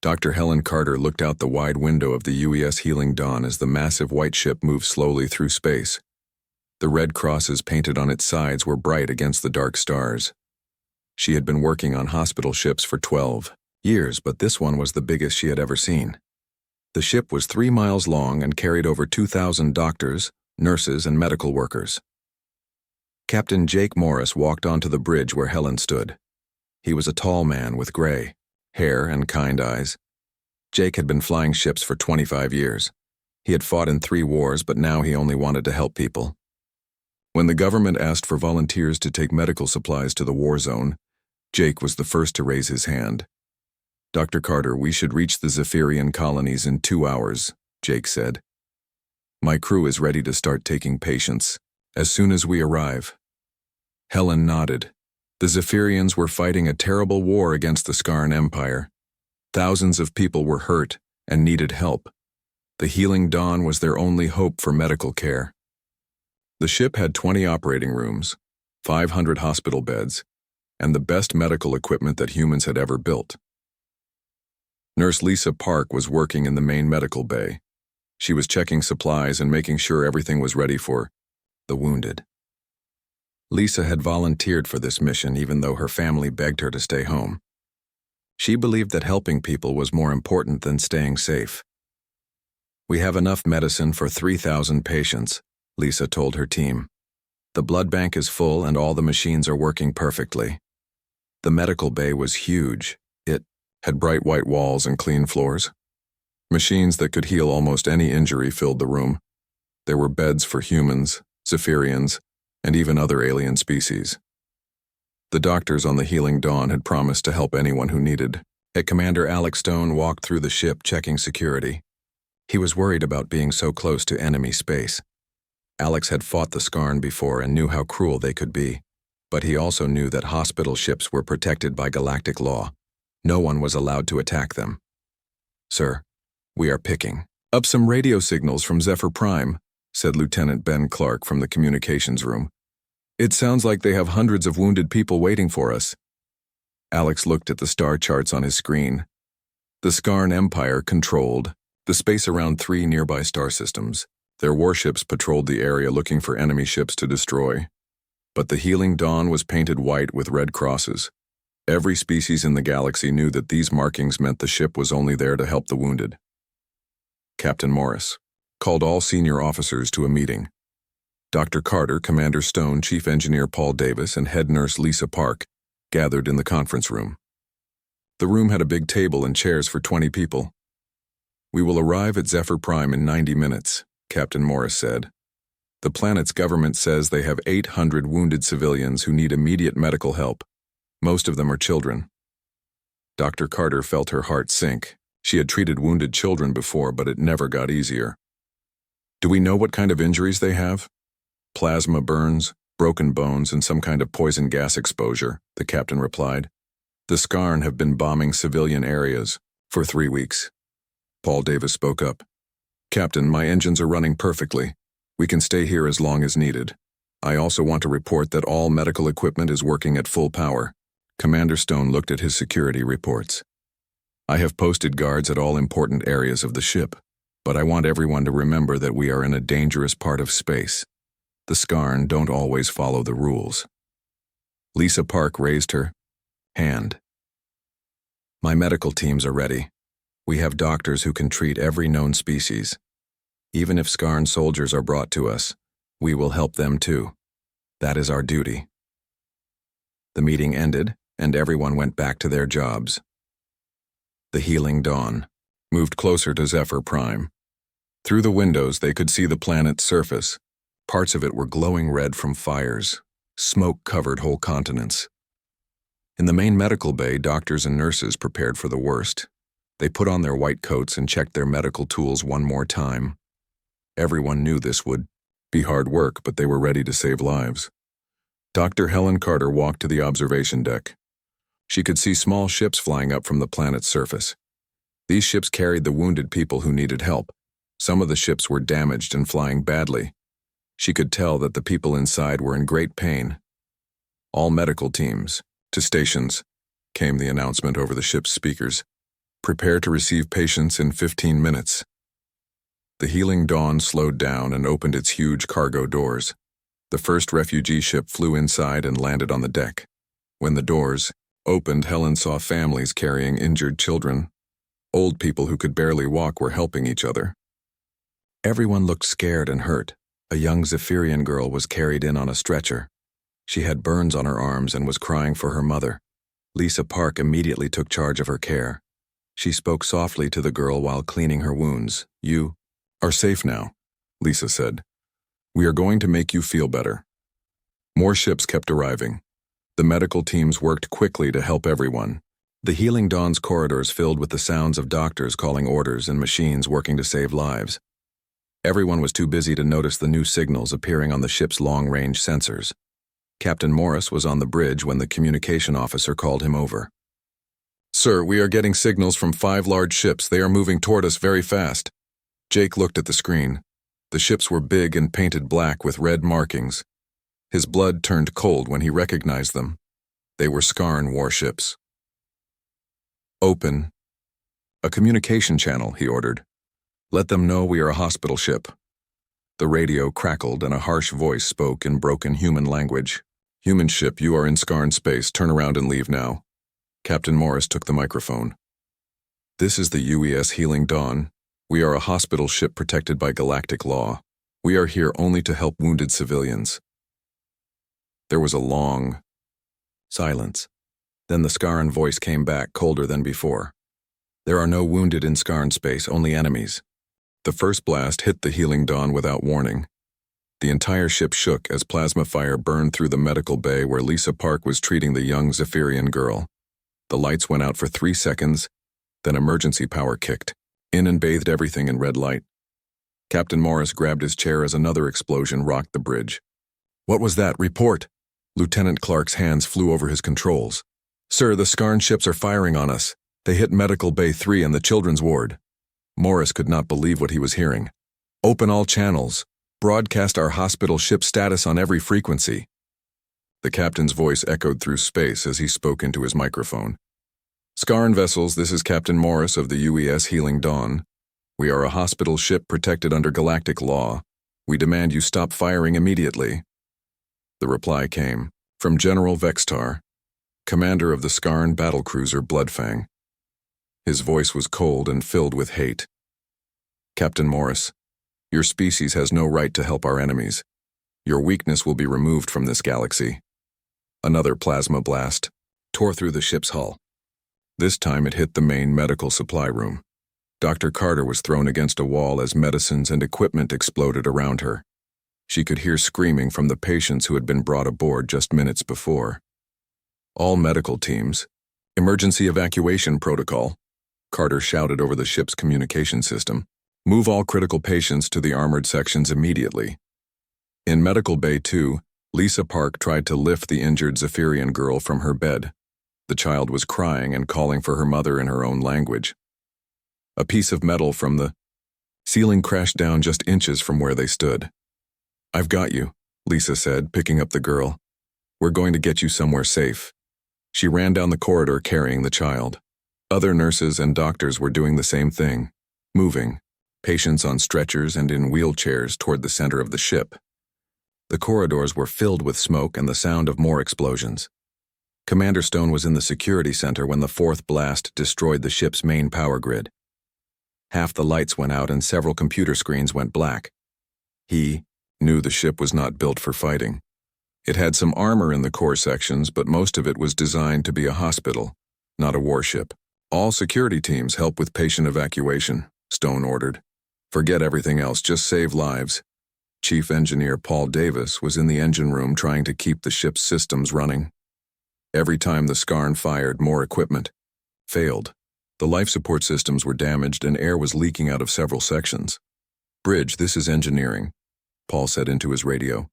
Dr. Helen Carter looked out the wide window of the UES Healing Dawn as the massive white ship moved slowly through space. The red crosses painted on its sides were bright against the dark stars. She had been working on hospital ships for 12 years, but this one was the biggest she had ever seen. The ship was 3 miles long and carried over 2,000 doctors, nurses, and medical workers. Captain Jake Morris walked onto the bridge where Helen stood. He was a tall man with gray hair and kind eyes. Jake had been flying ships for 25 years. He had fought in 3 wars, but now he only wanted to help people. When the government asked for volunteers to take medical supplies to the war zone, Jake was the first to raise his hand. "Dr. Carter, we should reach the Zephyrian colonies in 2 hours, Jake said. "My crew is ready to start taking patients as soon as we arrive." Helen nodded. The Zephyrians were fighting a terrible war against the Skarn Empire. Thousands of people were hurt and needed help. The Healing Dawn was their only hope for medical care. The ship had 20 operating rooms, 500 hospital beds, and the best medical equipment that humans had ever built. Nurse Lisa Park was working in the main medical bay. She was checking supplies and making sure everything was ready for the wounded. Lisa had volunteered for this mission even though her family begged her to stay home. She believed that helping people was more important than staying safe. "We have enough medicine for 3,000 patients," Lisa told her team. "The blood bank is full and all the machines are working perfectly." The medical bay was huge. It had bright white walls and clean floors. Machines that could heal almost any injury filled the room. There were beds for humans, Zephyrians, and even other alien species. The doctors on the Healing Dawn had promised to help anyone who needed. Commander Alex Stone walked through the ship checking security. He was worried about being so close to enemy space. Alex had fought the Skarn before and knew how cruel they could be, but he also knew that hospital ships were protected by galactic law. No one was allowed to attack them. "Sir, we are picking up some radio signals from Zephyr Prime," said Lieutenant Ben Clark from the communications room. "It sounds like they have hundreds of wounded people waiting for us." Alex looked at the star charts on his screen. The Skarn Empire controlled the space around 3 nearby star systems. Their warships patrolled the area looking for enemy ships to destroy. But the Healing Dawn was painted white with red crosses. Every species in the galaxy knew that these markings meant the ship was only there to help the wounded. Captain Morris called all senior officers to a meeting. Dr. Carter, Commander Stone, Chief Engineer Paul Davis, and Head Nurse Lisa Park gathered in the conference room. The room had a big table and chairs for 20 people. "We will arrive at Zephyr Prime in 90 minutes, Captain Morris said. "The planet's government says they have 800 wounded civilians who need immediate medical help. Most of them are children." Dr. Carter felt her heart sink. She had treated wounded children before, but it never got easier. "Do we know what kind of injuries they have?" "Plasma burns, broken bones, and some kind of poison gas exposure," the captain replied. "The Skarn have been bombing civilian areas for 3 weeks. Paul Davis spoke up. "Captain, my engines are running perfectly. We can stay here as long as needed. I also want to report that all medical equipment is working at full power." Commander Stone looked at his security reports. "I have posted guards at all important areas of the ship, but I want everyone to remember that we are in a dangerous part of space. The Skarn don't always follow the rules." Lisa Park raised her hand. "My medical teams are ready. We have doctors who can treat every known species. Even if Skarn soldiers are brought to us, we will help them too. That is our duty." The meeting ended, and everyone went back to their jobs. The Healing Dawn moved closer to Zephyr Prime. Through the windows, they could see the planet's surface. Parts of it were glowing red from fires. Smoke covered whole continents. In the main medical bay, doctors and nurses prepared for the worst. They put on their white coats and checked their medical tools one more time. Everyone knew this would be hard work, but they were ready to save lives. Dr. Helen Carter walked to the observation deck. She could see small ships flying up from the planet's surface. These ships carried the wounded people who needed help. Some of the ships were damaged and flying badly. She could tell that the people inside were in great pain. "All medical teams, to stations," came the announcement over the ship's speakers. Prepare to receive patients in 15 minutes. The Healing Dawn slowed down and opened its huge cargo doors. The first refugee ship flew inside and landed on the deck. When the doors opened, Helen saw families carrying injured children. Old people who could barely walk were helping each other. Everyone looked scared and hurt. A young Zephyrian girl was carried in on a stretcher. She had burns on her arms and was crying for her mother. Lisa Park immediately took charge of her care. She spoke softly to the girl while cleaning her wounds. "You are safe now," Lisa said. "We are going to make you feel better." More ships kept arriving. The medical teams worked quickly to help everyone. The Healing Dawn's corridors filled with the sounds of doctors calling orders and machines working to save lives. Everyone was too busy to notice the new signals appearing on the ship's long-range sensors. Captain Morris was on the bridge when the communication officer called him over. "Sir, we are getting signals from 5 large ships. They are moving toward us very fast." Jake looked at the screen. The ships were big and painted black with red markings. His blood turned cold when he recognized them. They were Skarn warships. "Open a communication channel," he ordered. "Let them know we are a hospital ship." The radio crackled and a harsh voice spoke in broken human language. "Human ship, you are in Skarn space. Turn around and leave now." Captain Morris took the microphone. "This is the UES Healing Dawn. We are a hospital ship protected by galactic law. We are here only to help wounded civilians." There was a long silence. Then the Skarn voice came back, colder than before. "There are no wounded in Skarn space, only enemies." The first blast hit the Healing Dawn without warning. The entire ship shook as plasma fire burned through the medical bay where Lisa Park was treating the young Zephyrian girl. The lights went out for 3 seconds, then emergency power kicked in and bathed everything in red light. Captain Morris grabbed his chair as another explosion rocked the bridge. "What was that? Report!" Lieutenant Clark's hands flew over his controls. "Sir, the Skarn ships are firing on us. They hit Medical Bay 3 and the children's ward." Morris could not believe what he was hearing. "Open all channels. Broadcast our hospital ship status on every frequency." The captain's voice echoed through space as he spoke into his microphone. "Skarn vessels, this is Captain Morris of the UES Healing Dawn. We are a hospital ship protected under galactic law. We demand you stop firing immediately." The reply came from General Vextar, commander of the Skarn battlecruiser Bloodfang. His voice was cold and filled with hate. "Captain Morris, your species has no right to help our enemies. Your weakness will be removed from this galaxy." Another plasma blast tore through the ship's hull. This time it hit the main medical supply room. Dr. Carter was thrown against a wall as medicines and equipment exploded around her. She could hear screaming from the patients who had been brought aboard just minutes before. "All medical teams, emergency evacuation protocol," Carter shouted over the ship's communication system. "Move all critical patients to the armored sections immediately." In Medical Bay 2, Lisa Park tried to lift the injured Zephyrian girl from her bed. The child was crying and calling for her mother in her own language. A piece of metal from the ceiling crashed down just inches from where they stood. "I've got you," Lisa said, picking up the girl. "We're going to get you somewhere safe." She ran down the corridor carrying the child. Other nurses and doctors were doing the same thing, moving patients on stretchers and in wheelchairs toward the center of the ship. The corridors were filled with smoke and the sound of more explosions. Commander Stone was in the security center when the 4th blast destroyed the ship's main power grid. Half the lights went out and several computer screens went black. He knew the ship was not built for fighting. It had some armor in the core sections, but most of it was designed to be a hospital, not a warship. "All security teams help with patient evacuation," Stone ordered. "Forget everything else, just save lives." Chief Engineer Paul Davis was in the engine room trying to keep the ship's systems running. Every time the Skarn fired, more equipment failed. The life support systems were damaged and air was leaking out of several sections. "Bridge, this is engineering," Paul said into his radio.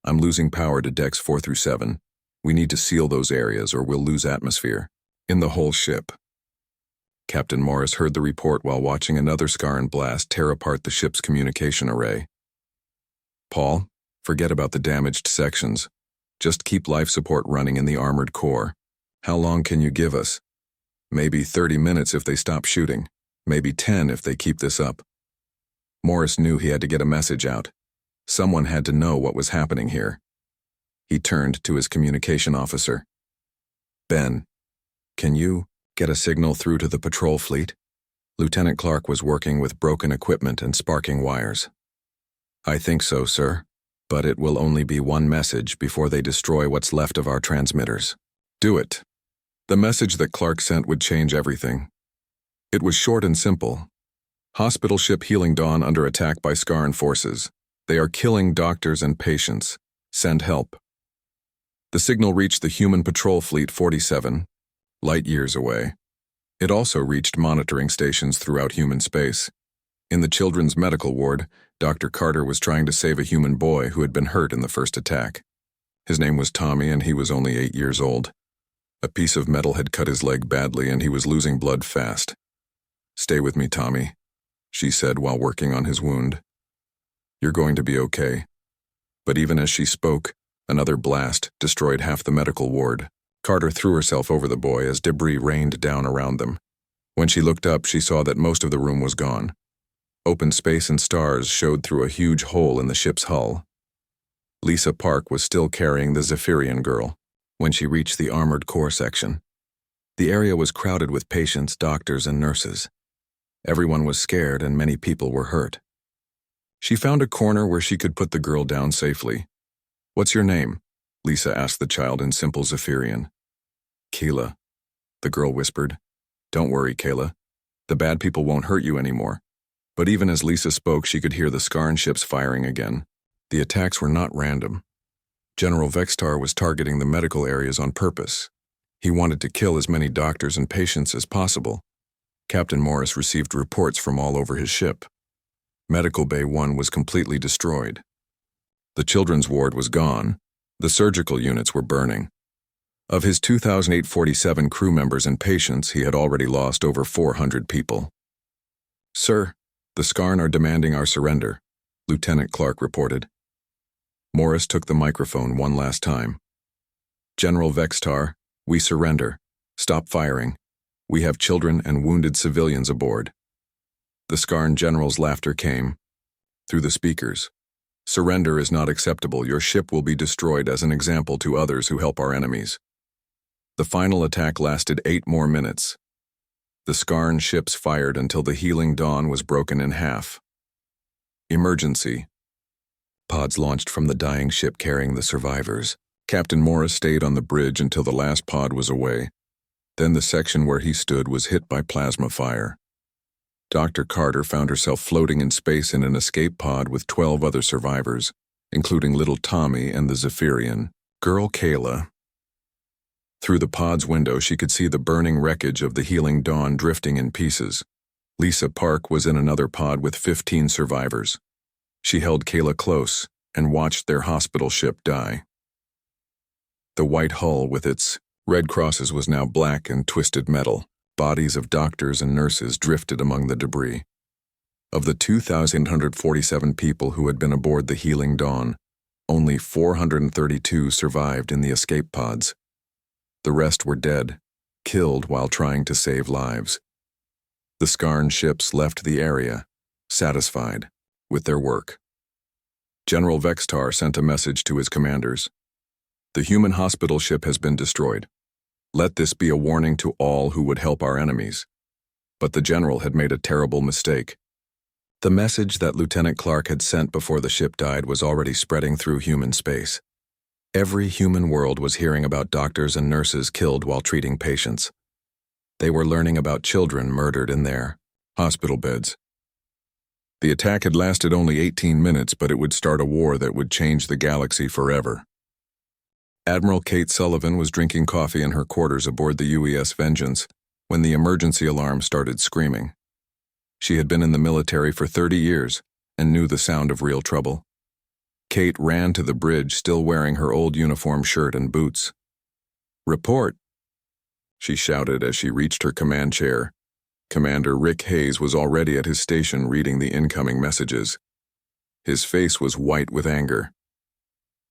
"I'm losing power to decks 4 through 7. We need to seal those areas or we'll lose atmosphere in the whole ship." Captain Morris heard the report while watching another Skarn blast tear apart the ship's communication array. "Paul, forget about the damaged sections. Just keep life support running in the armored core. How long can you give us?" Maybe 30 minutes if they stop shooting. Maybe 10 if they keep this up. Morris knew he had to get a message out. Someone had to know what was happening here. He turned to his communication officer. Ben, can you get a signal through to the patrol fleet? Lieutenant Clark was working with broken equipment and sparking wires. I think so, sir, but it will only be one message before they destroy what's left of our transmitters. Do it. The message that Clark sent would change everything. It was short and simple. Hospital ship Healing Dawn under attack by Skarn forces. They are killing doctors and patients. Send help. The signal reached the human patrol fleet 47, light years away. It also reached monitoring stations throughout human space. In the children's medical ward, Dr. Carter was trying to save a human boy who had been hurt in the first attack. His name was Tommy and he was only 8 years old. A piece of metal had cut his leg badly and he was losing blood fast. Stay with me, Tommy, she said while working on his wound. You're going to be okay. But even as she spoke, another blast destroyed half the medical ward. Carter threw herself over the boy as debris rained down around them. When she looked up, she saw that most of the room was gone. Open space and stars showed through a huge hole in the ship's hull. Lisa Park was still carrying the Zephyrian girl when she reached the armored core section. The area was crowded with patients, doctors, and nurses. Everyone was scared and many people were hurt. She found a corner where she could put the girl down safely. What's your name? Lisa asked the child in simple Zephyrian. Kayla, the girl whispered. Don't worry, Kayla. The bad people won't hurt you anymore. But even as Lisa spoke, she could hear the Skarn ships firing again. The attacks were not random. General Vextar was targeting the medical areas on purpose. He wanted to kill as many doctors and patients as possible. Captain Morris received reports from all over his ship. Medical Bay 1 was completely destroyed. The children's ward was gone. The surgical units were burning. Of his 2,847 crew members and patients, he had already lost over 400 people. Sir, the Skarn are demanding our surrender, Lieutenant Clark reported. Morris took the microphone one last time. General Vextar, we surrender. Stop firing. We have children and wounded civilians aboard. The Skarn general's laughter came through the speakers. Surrender is not acceptable. Your ship will be destroyed as an example to others who help our enemies. The final attack lasted 8 more minutes. The Skarn ships fired until the Healing Dawn was broken in half. Emergency. Pods launched from the dying ship carrying the survivors. Captain Morris stayed on the bridge until the last pod was away. Then the section where he stood was hit by plasma fire. Dr. Carter found herself floating in space in an escape pod with 12 other survivors, including little Tommy and the Zephyrian girl Kayla. Through the pod's window, she could see the burning wreckage of the Healing Dawn drifting in pieces. Lisa Park was in another pod with 15 survivors. She held Kayla close and watched their hospital ship die. The white hull with its red crosses was now black and twisted metal. Bodies of doctors and nurses drifted among the debris. Of the 2,147 people who had been aboard the Healing Dawn, only 432 survived in the escape pods. The rest were dead, killed while trying to save lives. The Skarn ships left the area, satisfied with their work. General Vextar sent a message to his commanders. The human hospital ship has been destroyed. Let this be a warning to all who would help our enemies. But the general had made a terrible mistake. The message that Lieutenant Clark had sent before the ship died was already spreading through human space. Every human world was hearing about doctors and nurses killed while treating patients. They were learning about children murdered in their hospital beds. The attack had lasted only 18 minutes, but it would start a war that would change the galaxy forever. Admiral Kate Sullivan was drinking coffee in her quarters aboard the UES Vengeance when the emergency alarm started screaming. She had been in the military for 30 years and knew the sound of real trouble. Kate ran to the bridge, still wearing her old uniform shirt and boots. "Report," she shouted as she reached her command chair. Commander Rick Hayes was already at his station reading the incoming messages. His face was white with anger.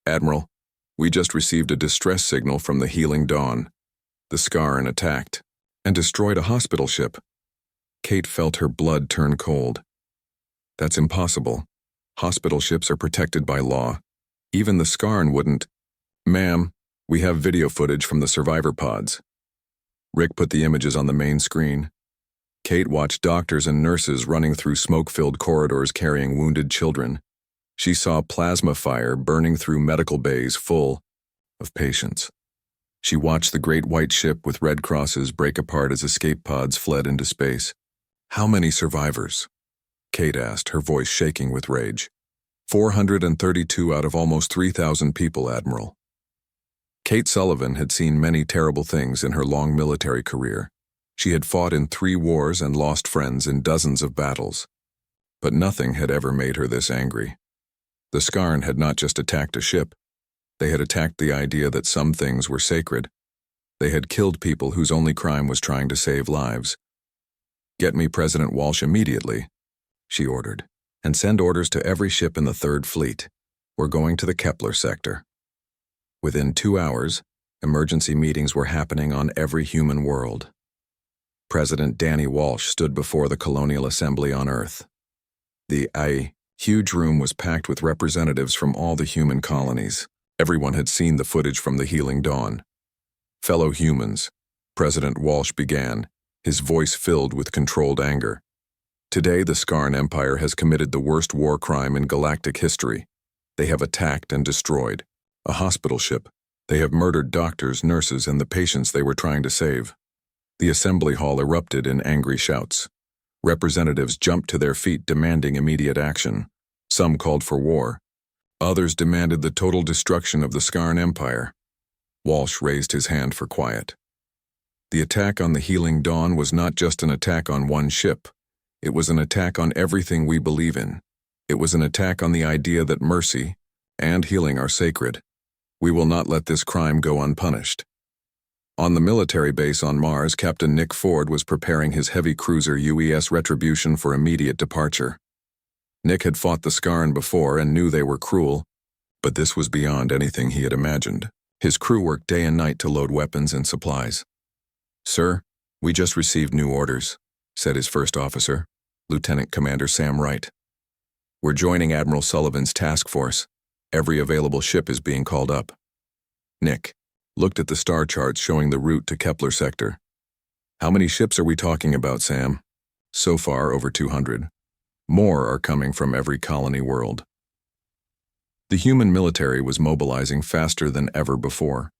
"Admiral, we just received a distress signal from the Healing Dawn. The Skarn attacked." And destroyed a hospital ship. Kate felt her blood turn cold. That's impossible. Hospital ships are protected by law. Even the Skarn wouldn't. Ma'am, we have video footage from the survivor pods. Rick put the images on the main screen. Kate watched doctors and nurses running through smoke-filled corridors carrying wounded children. She saw plasma fire burning through medical bays full of patients. She watched the great white ship with red crosses break apart as escape pods fled into space. How many survivors? Kate asked, her voice shaking with rage. 432 out of almost 3,000 people, Admiral. Kate Sullivan had seen many terrible things in her long military career. She had fought in 3 wars and lost friends in dozens of battles. But nothing had ever made her this angry. The Skarn had not just attacked a ship. They had attacked the idea that some things were sacred. They had killed people whose only crime was trying to save lives. "Get me President Walsh immediately," she ordered, "and send orders to every ship in the 3rd Fleet. We're going to the Kepler sector." Within 2 hours, emergency meetings were happening on every human world. President Danny Walsh stood before the Colonial Assembly on Earth. The huge room was packed with representatives from all the human colonies. Everyone had seen the footage from the Healing Dawn. "Fellow humans," President Walsh began, his voice filled with controlled anger. "Today the Skarn Empire has committed the worst war crime in galactic history. They have attacked and destroyed a hospital ship. They have murdered doctors, nurses, and the patients they were trying to save." The assembly hall erupted in angry shouts. Representatives jumped to their feet demanding immediate action. Some called for war. Others demanded the total destruction of the Skarn Empire. Walsh raised his hand for quiet. The attack on the Healing Dawn was not just an attack on one ship. It was an attack on everything we believe in. It was an attack on the idea that mercy and healing are sacred. We will not let this crime go unpunished. On the military base on Mars, Captain Nick Ford was preparing his heavy cruiser UES Retribution for immediate departure. Nick had fought the Skarn before and knew they were cruel, but this was beyond anything he had imagined. His crew worked day and night to load weapons and supplies. "Sir, we just received new orders," said his first officer, Lieutenant Commander Sam Wright. "We're joining Admiral Sullivan's task force. Every available ship is being called up." Nick looked at the star charts showing the route to Kepler sector. "How many ships are we talking about, Sam?" "So far, over 200. More are coming from every colony world." The human military was mobilizing faster than ever before.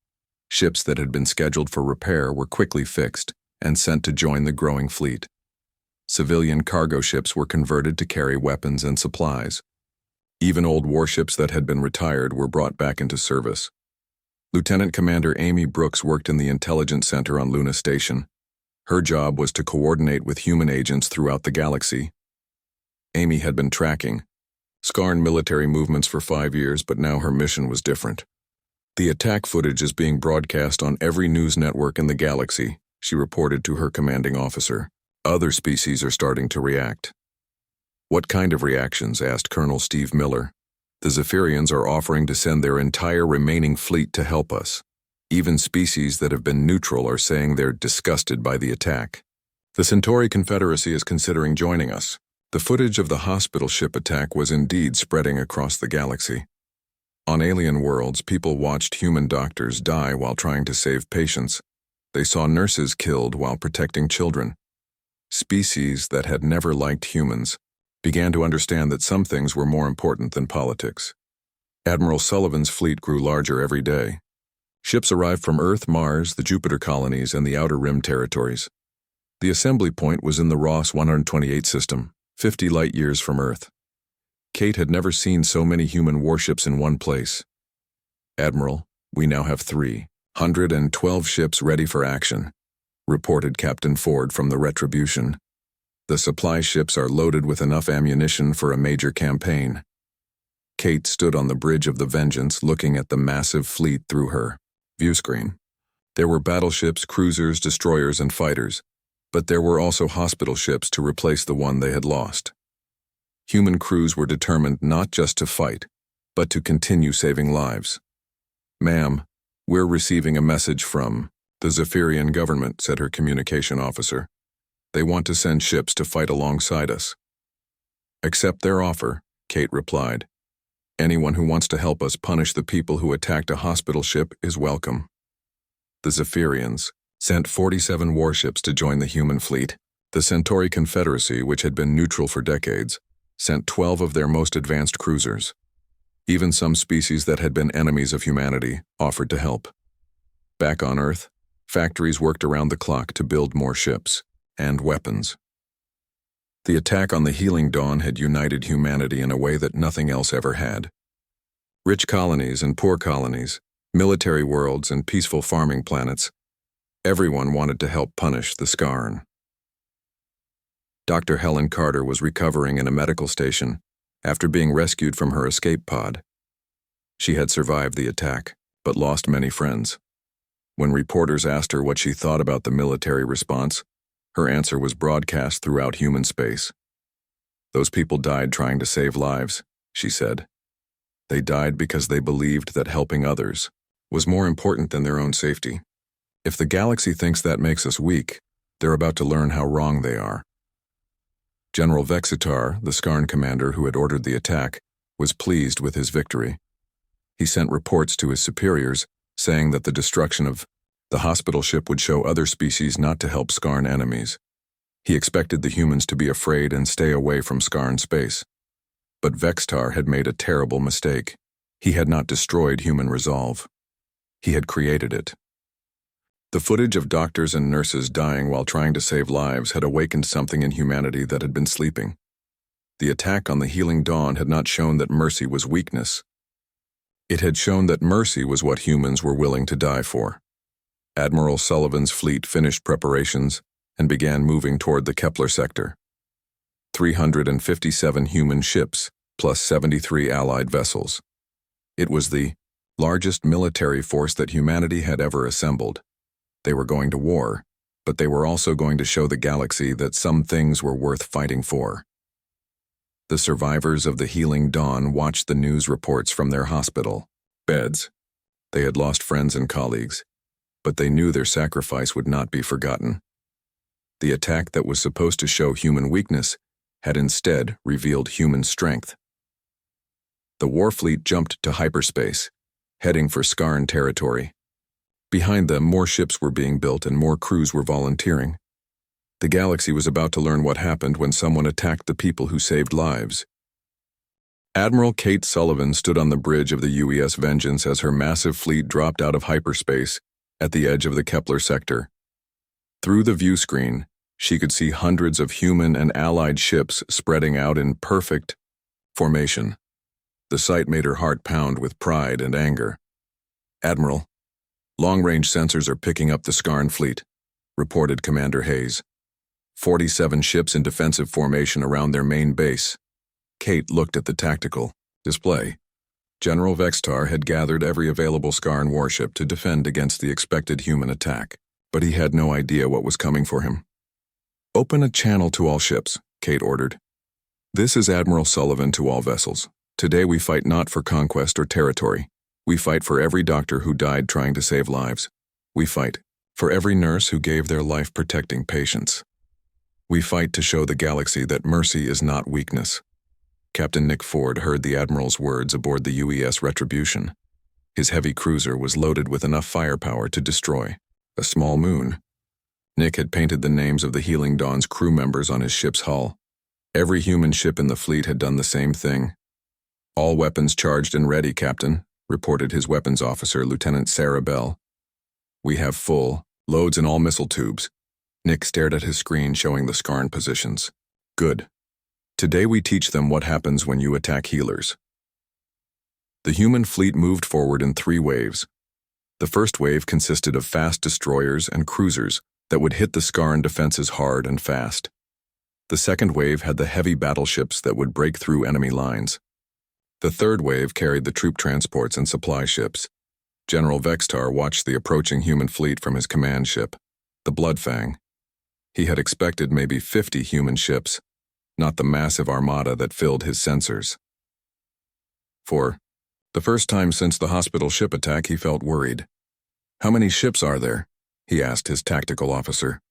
Ships that had been scheduled for repair were quickly fixed and sent to join the growing fleet. Civilian cargo ships were converted to carry weapons and supplies. Even old warships that had been retired were brought back into service. Lieutenant Commander Amy Brooks worked in the Intelligence Center on Luna Station. Her job was to coordinate with human agents throughout the galaxy. Amy had been tracking Skarn military movements for 5 years, but now her mission was different. "The attack footage is being broadcast on every news network in the galaxy," she reported to her commanding officer. "Other species are starting to react." "What kind of reactions?" asked Colonel Steve Miller. "The Zephyrians are offering to send their entire remaining fleet to help us. Even species that have been neutral are saying they're disgusted by the attack. The Centauri Confederacy is considering joining us." The footage of the hospital ship attack was indeed spreading across the galaxy. On alien worlds, people watched human doctors die while trying to save patients. They saw nurses killed while protecting children. Species that had never liked humans began to understand that some things were more important than politics. Admiral Sullivan's fleet grew larger every day. Ships arrived from Earth, Mars, the Jupiter colonies, and the Outer Rim territories. The assembly point was in the Ross 128 system, 50 light-years from Earth. Kate had never seen so many human warships in one place. "Admiral, we now have 312 ships ready for action," reported Captain Ford from the Retribution. "The supply ships are loaded with enough ammunition for a major campaign." Kate stood on the bridge of the Vengeance looking at the massive fleet through her viewscreen. There were battleships, cruisers, destroyers, and fighters, but there were also hospital ships to replace the one they had lost. Human crews were determined not just to fight, but to continue saving lives. "Ma'am, we're receiving a message from The Zephyrian government, said her communication officer. They want to send ships to fight alongside us. Accept their offer, Kate replied. Anyone who wants to help us punish the people who attacked a hospital ship is welcome. The Zephyrians sent 47 warships to join the human fleet. The Centauri Confederacy, which had been neutral for decades, sent 12 of their most advanced cruisers. Even some species that had been enemies of humanity offered to help. Back on Earth, factories worked around the clock to build more ships and weapons. The attack on the Healing Dawn had united humanity in a way that nothing else ever had. Rich colonies and poor colonies, military worlds and peaceful farming planets, everyone wanted to help punish the Skarn. Dr. Helen Carter was recovering in a medical station after being rescued from her escape pod. She had survived the attack, but lost many friends. When reporters asked her what she thought about the military response, her answer was broadcast throughout human space. Those people died trying to save lives, she said. They died because they believed that helping others was more important than their own safety. If the galaxy thinks that makes us weak, they're about to learn how wrong they are. General Vexitar, the Skarn commander who had ordered the attack, was pleased with his victory. He sent reports to his superiors saying that the destruction of the hospital ship would show other species not to help Skarn enemies. He expected the humans to be afraid and stay away from Skarn space. But Vextar had made a terrible mistake. He had not destroyed human resolve. He had created it. The footage of doctors and nurses dying while trying to save lives had awakened something in humanity that had been sleeping. The attack on the Healing Dawn had not shown that mercy was weakness. It had shown that mercy was what humans were willing to die for. Admiral Sullivan's fleet finished preparations and began moving toward the Kepler sector. 357 human ships, plus 73 Allied vessels. It was the largest military force that humanity had ever assembled. They were going to war, but they were also going to show the galaxy that some things were worth fighting for. The survivors of the Healing Dawn watched the news reports from their hospital beds. They had lost friends and colleagues, but they knew their sacrifice would not be forgotten. The attack that was supposed to show human weakness had instead revealed human strength. The Warfleet jumped to hyperspace, heading for Skarn territory. Behind them, more ships were being built and more crews were volunteering. The galaxy was about to learn what happened when someone attacked the people who saved lives. Admiral Kate Sullivan stood on the bridge of the UES Vengeance as her massive fleet dropped out of hyperspace at the edge of the Kepler sector. Through the view screen, she could see hundreds of human and allied ships spreading out in perfect formation. The sight made her heart pound with pride and anger. "Admiral, long-range sensors are picking up the Skarn fleet," reported Commander Hayes. 47 ships in defensive formation around their main base. Kate looked at the tactical display. General Vextar had gathered every available Skarn warship to defend against the expected human attack, but he had no idea what was coming for him. "Open a channel to all ships," Kate ordered. "This is Admiral Sullivan to all vessels. Today we fight not for conquest or territory. We fight for every doctor who died trying to save lives. We fight for every nurse who gave their life protecting patients. We fight to show the galaxy that mercy is not weakness." Captain Nick Ford heard the Admiral's words aboard the UES Retribution. His heavy cruiser was loaded with enough firepower to destroy a small moon. Nick had painted the names of the Healing Dawn's crew members on his ship's hull. Every human ship in the fleet had done the same thing. "All weapons charged and ready, Captain," reported his weapons officer, Lieutenant Sarah Bell. "We have full loads in all missile tubes." Nick stared at his screen showing the Skarn positions. "Good. Today we teach them what happens when you attack healers." The human fleet moved forward in 3 waves. The first wave consisted of fast destroyers and cruisers that would hit the Skarn defenses hard and fast. The second wave had the heavy battleships that would break through enemy lines. The third wave carried the troop transports and supply ships. General Vextar watched the approaching human fleet from his command ship, the Bloodfang. He had expected maybe 50 human ships, not the massive armada that filled his sensors. For the first time since the hospital ship attack, he felt worried. "How many ships are there?" he asked his tactical officer.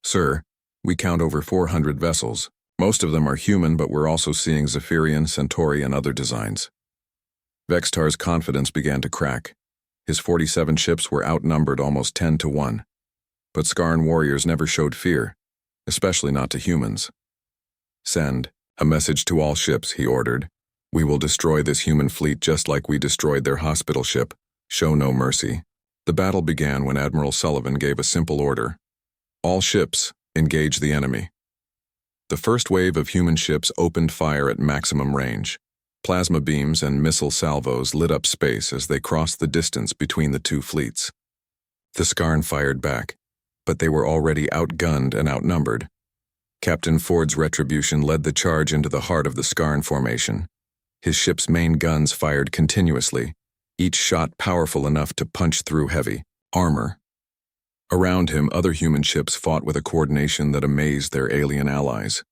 Sir, we count over 400 vessels. Most of them are human, but we're also seeing Zephyrian, Centauri, and other designs. Vextar's confidence began to crack. His 47 ships were outnumbered almost 10-1. But Skarn warriors never showed fear, especially not to humans. Send a message to all ships, he ordered. We will destroy this human fleet just like we destroyed their hospital ship. Show no mercy. The battle began when Admiral Sullivan gave a simple order. All ships, engage the enemy. The first wave of human ships opened fire at maximum range. Plasma beams and missile salvos lit up space as they crossed the distance between the two fleets. The Skarn fired back, but they were already outgunned and outnumbered. Captain Ford's Retribution led the charge into the heart of the Skarn formation. His ship's main guns fired continuously, each shot powerful enough to punch through heavy armor. Around him, other human ships fought with a coordination that amazed their alien allies.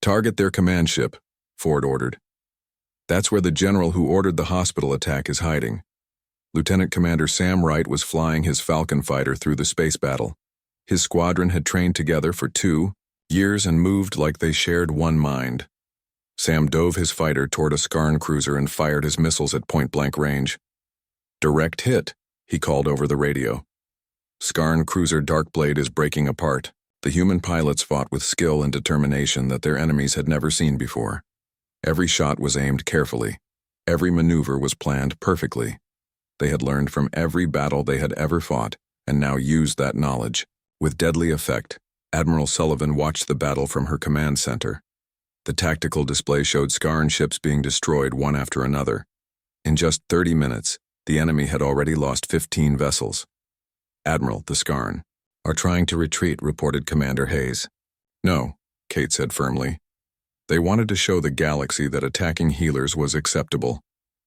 Target their command ship, Ford ordered. That's where the general who ordered the hospital attack is hiding. Lieutenant Commander Sam Wright was flying his Falcon fighter through the space battle. His squadron had trained together for 2 years and moved like they shared one mind. Sam dove his fighter toward a Skarn cruiser and fired his missiles at point-blank range. Direct hit, he called over the radio. Skarn cruiser Darkblade is breaking apart. The human pilots fought with skill and determination that their enemies had never seen before. Every shot was aimed carefully. Every maneuver was planned perfectly. They had learned from every battle they had ever fought, and now used that knowledge. With deadly effect, Admiral Sullivan watched the battle from her command center. The tactical display showed Skarn ships being destroyed one after another. In just 30 minutes, the enemy had already lost 15 vessels. Admiral, the Skarn are trying to retreat, reported Commander Hayes. No, Kate said firmly. They wanted to show the galaxy that attacking healers was acceptable.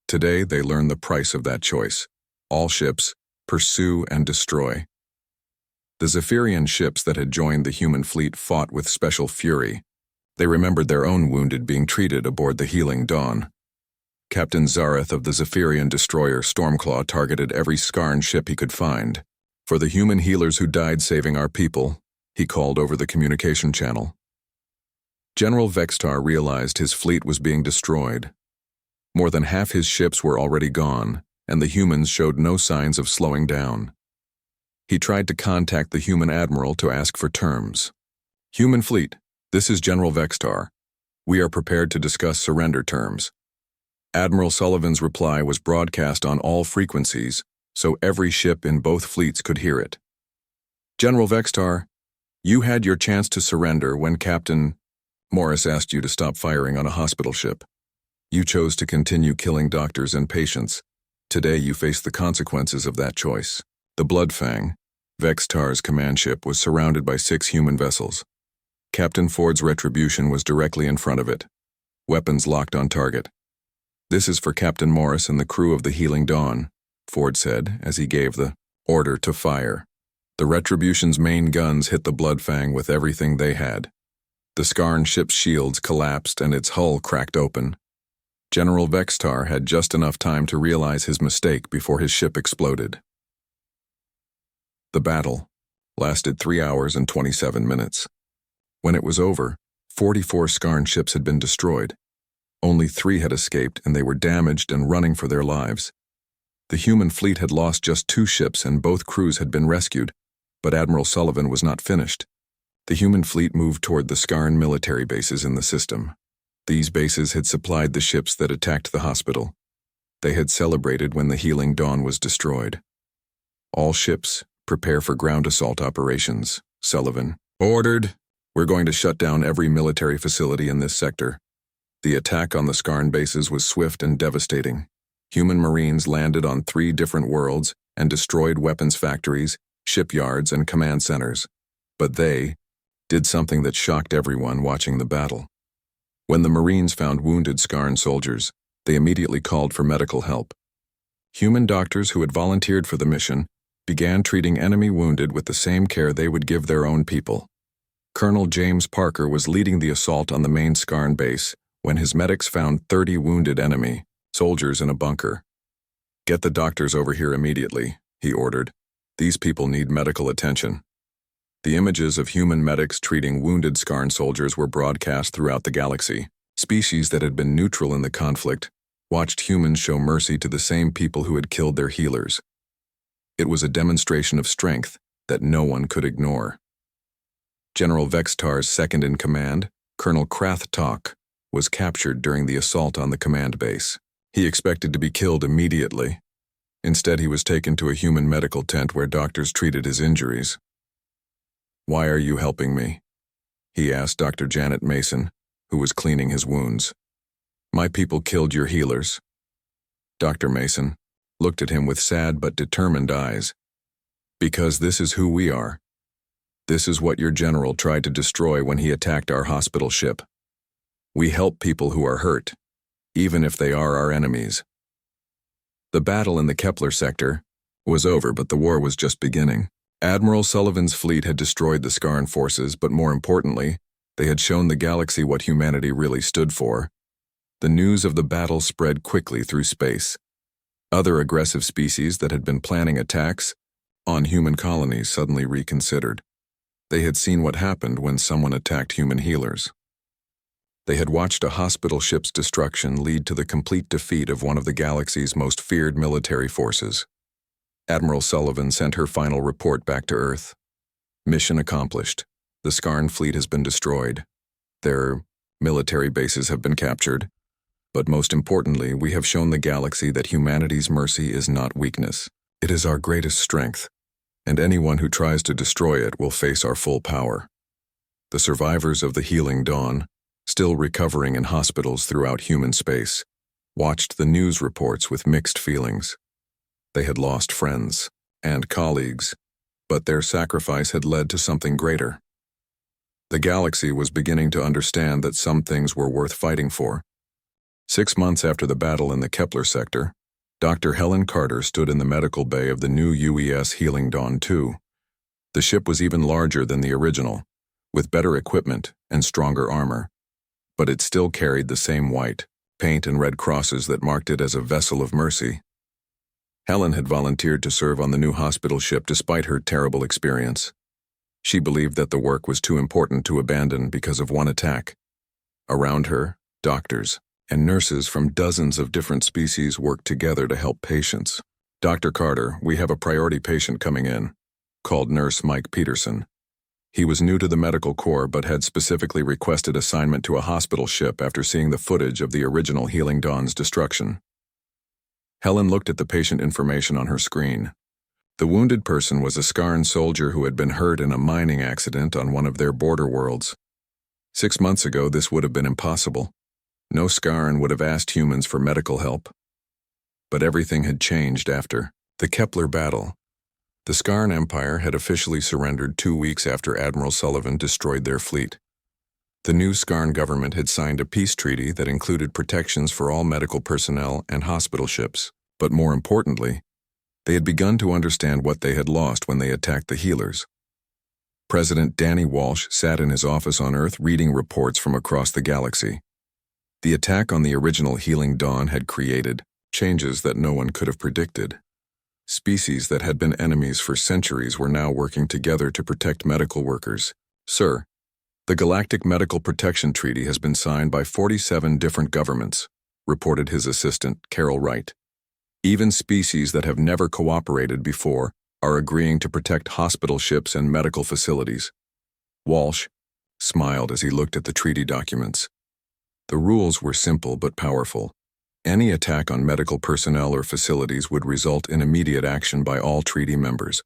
Today, they learned the price of that choice. All ships, pursue and destroy. The Zephyrian ships that had joined the human fleet fought with special fury. They remembered their own wounded being treated aboard the Healing Dawn. Captain Zareth of the Zephyrian destroyer Stormclaw targeted every Skarn ship he could find. For the human healers who died saving our people, he called over the communication channel. General Vextar realized his fleet was being destroyed. More than half his ships were already gone, and the humans showed no signs of slowing down. He tried to contact the human admiral to ask for terms. Human fleet, this is General Vextar. We are prepared to discuss surrender terms. Admiral Sullivan's reply was broadcast on all frequencies, so every ship in both fleets could hear it. General Vextar, you had your chance to surrender when Captain Morris asked you to stop firing on a hospital ship. You chose to continue killing doctors and patients. Today you face the consequences of that choice. The Bloodfang, Vextar's command ship, was surrounded by 6 human vessels. Captain Ford's Retribution was directly in front of it, weapons locked on target. This is for Captain Morris and the crew of the Healing Dawn, Ford said as he gave the order to fire. The Retribution's main guns hit the Bloodfang with everything they had. The Skarn ship's shields collapsed and its hull cracked open. General Vextar had just enough time to realize his mistake before his ship exploded. The battle lasted 3 hours and 27 minutes. When it was over, 44 Skarn ships had been destroyed. Only 3 had escaped, and they were damaged and running for their lives. The human fleet had lost just 2 ships and both crews had been rescued, but Admiral Sullivan was not finished. The human fleet moved toward the Skarn military bases in the system. These bases had supplied the ships that attacked the hospital. They had celebrated when the Healing Dawn was destroyed. All ships, prepare for ground assault operations, Sullivan ordered. We're going to shut down every military facility in this sector. The attack on the Skarn bases was swift and devastating. Human Marines landed on 3 different worlds and destroyed weapons factories, shipyards, and command centers. But they did something that shocked everyone watching the battle. When the Marines found wounded Skarn soldiers, they immediately called for medical help. Human doctors who had volunteered for the mission began treating enemy wounded with the same care they would give their own people. Colonel James Parker was leading the assault on the main Skarn base when his medics found 30 wounded enemy soldiers in a bunker. Get the doctors over here immediately, he ordered. These people need medical attention. The images of human medics treating wounded Skarn soldiers were broadcast throughout the galaxy. Species that had been neutral in the conflict watched humans show mercy to the same people who had killed their healers. It was a demonstration of strength that no one could ignore. General Vextar's second-in-command, Colonel Krath Tok, was captured during the assault on the command base. He expected to be killed immediately. Instead, he was taken to a human medical tent where doctors treated his injuries. "Why are you helping me?" he asked Dr. Janet Mason, who was cleaning his wounds. "My people killed your healers." Dr. Mason looked at him with sad but determined eyes. "Because this is who we are. This is what your general tried to destroy when he attacked our hospital ship. We help people who are hurt, even if they are our enemies." The battle in the Kepler sector was over, but the war was just beginning. Admiral Sullivan's fleet had destroyed the Skarn forces, but more importantly, they had shown the galaxy what humanity really stood for. The news of the battle spread quickly through space. Other aggressive species that had been planning attacks on human colonies suddenly reconsidered. They had seen what happened when someone attacked human healers. They had watched a hospital ship's destruction lead to the complete defeat of one of the galaxy's most feared military forces. Admiral Sullivan sent her final report back to Earth. "Mission accomplished. The Skarn fleet has been destroyed. Their military bases have been captured. But most importantly, we have shown the galaxy that humanity's mercy is not weakness. It is our greatest strength, and anyone who tries to destroy it will face our full power." The survivors of the Healing Dawn, still recovering in hospitals throughout human space, watched the news reports with mixed feelings. They had lost friends and colleagues, but their sacrifice had led to something greater. The galaxy was beginning to understand that some things were worth fighting for. 6 months after the battle in the Kepler sector, Dr. Helen Carter stood in the medical bay of the new UES Healing Dawn II. The ship was even larger than the original, with better equipment and stronger armor. But it still carried the same white paint and red crosses that marked it as a vessel of mercy. Helen had volunteered to serve on the new hospital ship despite her terrible experience. She believed that the work was too important to abandon because of one attack. Around her, doctors and nurses from dozens of different species worked together to help patients. "Dr. Carter, we have a priority patient coming in," called Nurse Mike Peterson. He was new to the medical corps but had specifically requested assignment to a hospital ship after seeing the footage of the original Healing Dawn's destruction. Helen looked at the patient information on her screen. The wounded person was a Skarn soldier who had been hurt in a mining accident on one of their border worlds. 6 months ago, this would have been impossible. No Skarn would have asked humans for medical help. But everything had changed after the Kepler battle. The Skarn Empire had officially surrendered 2 weeks after Admiral Sullivan destroyed their fleet. The new Skarn government had signed a peace treaty that included protections for all medical personnel and hospital ships. But more importantly, they had begun to understand what they had lost when they attacked the healers. President Danny Walsh sat in his office on Earth reading reports from across the galaxy. The attack on the original Healing Dawn had created changes that no one could have predicted. Species that had been enemies for centuries were now working together to protect medical workers. "Sir, the Galactic Medical Protection Treaty has been signed by 47 different governments," reported his assistant, Carol Wright. "Even species that have never cooperated before are agreeing to protect hospital ships and medical facilities." Walsh smiled as he looked at the treaty documents. The rules were simple but powerful. Any attack on medical personnel or facilities would result in immediate action by all treaty members.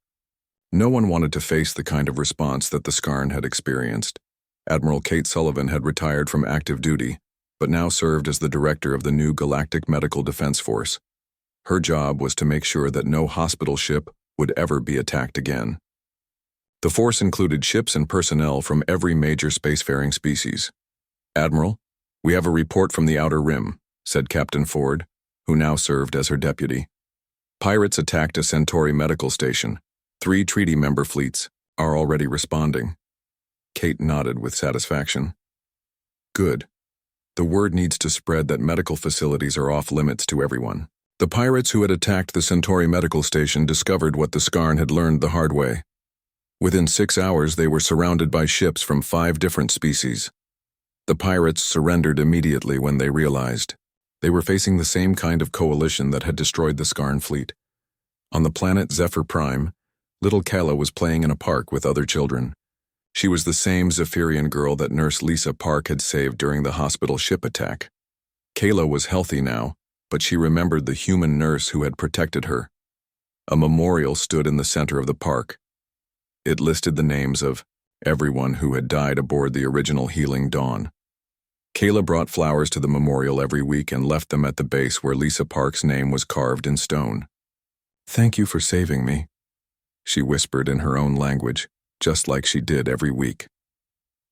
No one wanted to face the kind of response that the Skarn had experienced. Admiral Kate Sullivan had retired from active duty, but now served as the director of the new Galactic Medical Defense Force. Her job was to make sure that no hospital ship would ever be attacked again. The force included ships and personnel from every major spacefaring species. "Admiral, we have a report from the Outer Rim," said Captain Ford, who now served as her deputy. "Pirates attacked a Centauri medical station. 3 treaty member fleets are already responding." Kate nodded with satisfaction. "Good. The word needs to spread that medical facilities are off limits to everyone. The pirates who had attacked the Centauri medical station discovered what the Skarn had learned the hard way. Within 6 hours, they were surrounded by ships from 5 different species. The pirates surrendered immediately when they realized they were facing the same kind of coalition that had destroyed the Skarn fleet. On the planet Zephyr Prime, little Kayla was playing in a park with other children. She was the same Zephyrian girl that Nurse Lisa Park had saved during the hospital ship attack. Kayla was healthy now, but she remembered the human nurse who had protected her. A memorial stood in the center of the park. It listed the names of everyone who had died aboard the original Healing Dawn. Kayla brought flowers to the memorial every week and left them at the base where Lisa Park's name was carved in stone. "Thank you for saving me," she whispered in her own language, just like she did every week.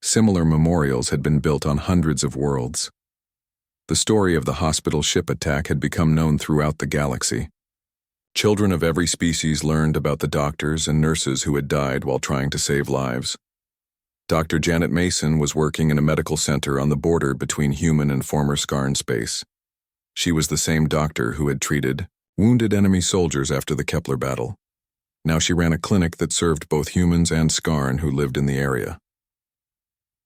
Similar memorials had been built on hundreds of worlds. The story of the hospital ship attack had become known throughout the galaxy. Children of every species learned about the doctors and nurses who had died while trying to save lives. Dr. Janet Mason was working in a medical center on the border between human and former Skarn space. She was the same doctor who had treated wounded enemy soldiers after the Kepler battle. Now she ran a clinic that served both humans and Skarn who lived in the area.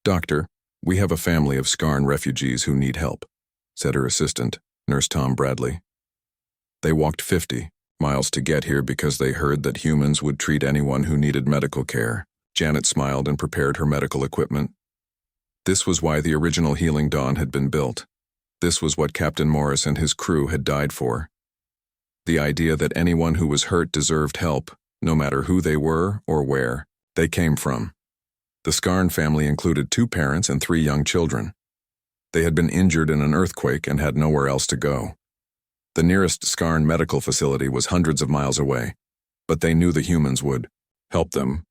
"Doctor, we have a family of Skarn refugees who need help," said her assistant, Nurse Tom Bradley. "They walked 50 miles to get here because they heard that humans would treat anyone who needed medical care." Janet smiled and prepared her medical equipment. This was why the original Healing Dawn had been built. This was what Captain Morris and his crew had died for. The idea that anyone who was hurt deserved help, no matter who they were or where they came from. The Skarn family included 2 parents and 3 young children. They had been injured in an earthquake and had nowhere else to go. The nearest Skarn medical facility was hundreds of miles away, but they knew the humans would help them.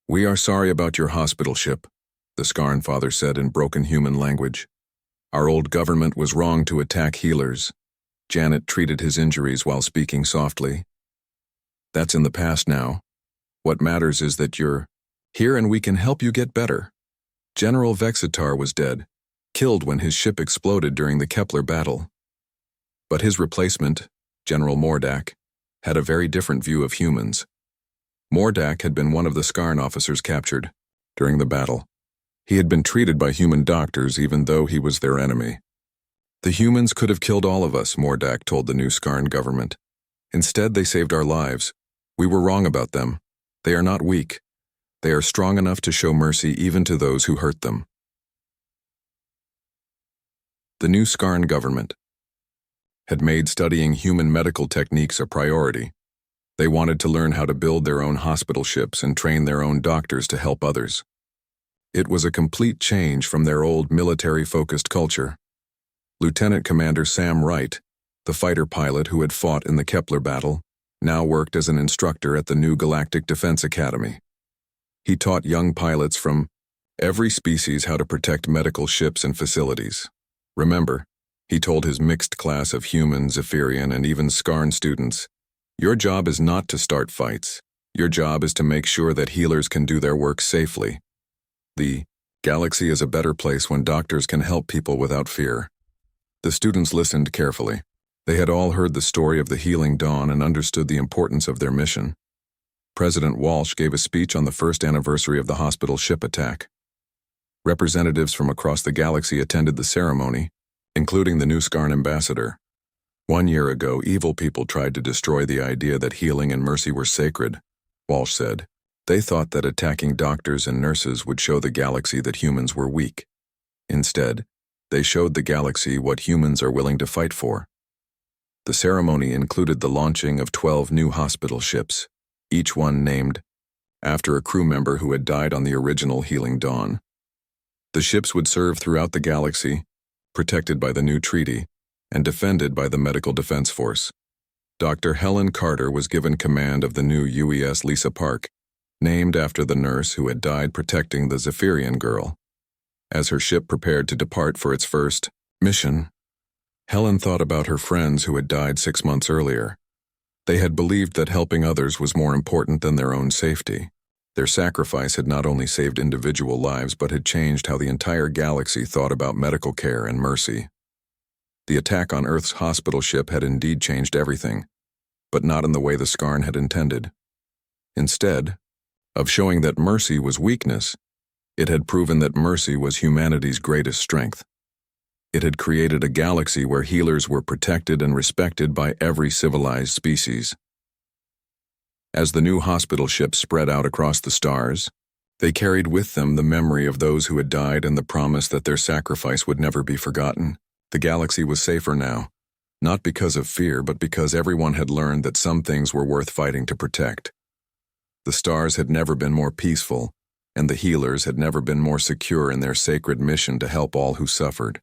"We are sorry about your hospital ship," the Skarn father said in broken human language. "Our old government was wrong to attack healers." Janet treated his injuries while speaking softly. "That's in the past now. What matters is that you're here and we can help you get better." General Vexitar was dead, killed when his ship exploded during the Kepler battle. But his replacement, General Mordak, had a very different view of humans. Mordak had been one of the Skarn officers captured during the battle. He had been treated by human doctors even though he was their enemy. "The humans could have killed all of us," Mordak told the new Skarn government. "Instead, they saved our lives. We were wrong about them. They are not weak. They are strong enough to show mercy even to those who hurt them." The new Skarn government had made studying human medical techniques a priority. They wanted to learn how to build their own hospital ships and train their own doctors to help others. It was a complete change from their old military-focused culture. Lieutenant Commander Sam Wright, the fighter pilot who had fought in the Kepler battle, now worked as an instructor at the new Galactic Defense Academy. He taught young pilots from every species how to protect medical ships and facilities. Remember, he told his mixed class of human, Zephyrian, and even Skarn students, "Your job is not to start fights. Your job is to make sure that healers can do their work safely. The galaxy is a better place when doctors can help people without fear." The students listened carefully. They had all heard the story of the Healing Dawn and understood the importance of their mission. President Walsh gave a speech on the first anniversary of the hospital ship attack. Representatives from across the galaxy attended the ceremony, including the new Skarn ambassador. 1 year ago, evil people tried to destroy the idea that healing and mercy were sacred, Walsh said. They thought that attacking doctors and nurses would show the galaxy that humans were weak. Instead, they showed the galaxy what humans are willing to fight for. The ceremony included the launching of 12 new hospital ships, each one named after a crew member who had died on the original Healing Dawn. The ships would serve throughout the galaxy, protected by the new treaty, and defended by the Medical Defense Force. Dr. Helen Carter was given command of the new UES Lisa Park, named after the nurse who had died protecting the Zephyrian girl. As her ship prepared to depart for its first mission, Helen thought about her friends who had died 6 months earlier. They had believed that helping others was more important than their own safety. Their sacrifice had not only saved individual lives but had changed how the entire galaxy thought about medical care and mercy. The attack on Earth's hospital ship had indeed changed everything, but not in the way the Skarn had intended. Instead of showing that mercy was weakness, it had proven that mercy was humanity's greatest strength. It had created a galaxy where healers were protected and respected by every civilized species. As the new hospital ships spread out across the stars, they carried with them the memory of those who had died and the promise that their sacrifice would never be forgotten. The galaxy was safer now, not because of fear, but because everyone had learned that some things were worth fighting to protect. The stars had never been more peaceful, and the healers had never been more secure in their sacred mission to help all who suffered.